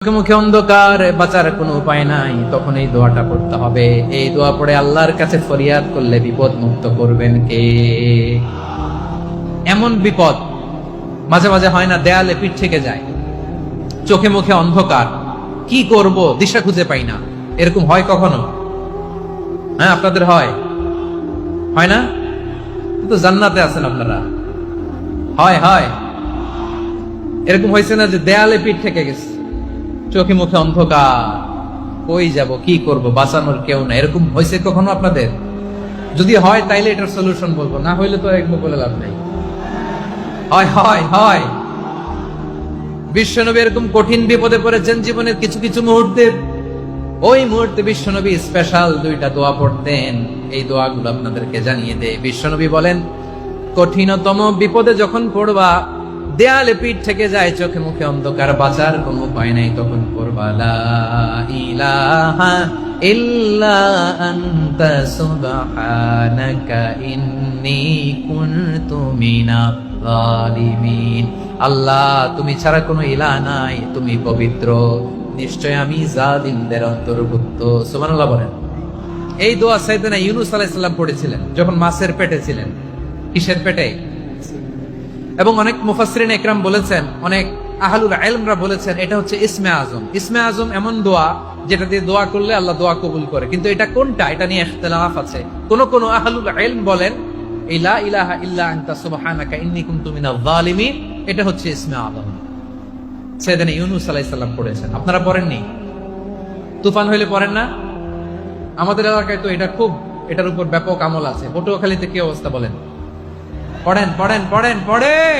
মুখে মুখে অন্ধকার, বাঁচার কোনো উপায় নাই, তখন এই দোয়াটা পড়তে হবে। এই দোয়া পড়ে আল্লাহর কাছে ফরিয়াদ করলে বিপদ মুক্ত করবেন কে? এমন বিপদ মাঝে মাঝে হয় না, দেয়ালে পিঠ থেকে যায়, চোখে মুখে অন্ধকার, কি করব দিশা খুঁজে পাই না, এরকম হয় কখনো? হ্যাঁ, আপনাদের হয় না? তো জান্নাতে আছেন আপনারা। হয় হয় এরকম হয়েছে না যে দেয়ালে পিঠ থেকে গেছে, চোখে মুখে অন্ধকার, কই যাব, কি করব, বাঁচানোর কেউ না, এরকম হয়েছে কখনো আপনাদের? যদি হয় তাইলে এটার সলিউশন বলবো, না হইলে তো একদম বলে লাভ নাই। হয় হয় হয় বিশ্বনবী এরকম কঠিন বিপদে পড়েছেন জীবনের কিছু কিছু মুহূর্তে। ওই মুহূর্তে বিশ্বনবী স্পেশাল দুইটা দোয়া পড়তেন। এই দোয়াগুলো আপনাদেরকে জানিয়ে দেয়। বিশ্বনবী বলেন, কঠিনতম বিপদে যখন পড়বা, দেয়ালে পিঠ থেকে যায়, চোখে মুখে অন্ধকার, বাঁচার কোনো উপায় নাই, তখন পড়বা লা ইলাহা ইল্লা আনতা সুবহানাকা ইন্নী কুনতু মিনাজ জালিমিন। আল্লাহ, তুমি ছাড়া কোনো ইলাহ নাই, তুমি পবিত্র, নিশ্চয় আমি জালিমদের অন্তর্ভুক্ত। সুবহানাল্লাহ বলেন। এই দোয়া সাইয়েদনা ইউনূস আলাইহিস সালাম পড়েছিলেন যখন মাছের পেটে ছিলেন। কিসের পেটে? এবং অনেক মুফাসসিরিন ইকরাম বলেছেন, অনেক আহলুল ইলমরা বলেছেন, এটা হচ্ছে ইসমে আজম। ইসমে আজম এমন দোয়া যেটা দিয়ে দোয়া করলে আল্লাহ দোয়া কবুল করে, কিন্তু এটা কোনটা, এটা নিয়ে ইখতিলাফ আছে। কোন আহলুল ইলম বলেন এই লা ইলাহা ইল্লা আনতা সুবহানাকা ইন্নী কুনতু মিনাজ জালিমিন, এটা হচ্ছে ইসমে আজম। সাইয়েদনা ইউনূস আলাইহিস সালাম পড়েছেন। আপনারা পড়েননি? তুফান হইলে পড়েন না? আমাদের এলাকায় তো এটা খুব, এটার উপর ব্যাপক আমল আছে। পটুয়াখালীতে কি অবস্থা বলেন? পড়েন পড়েন পড়েন পড়েন।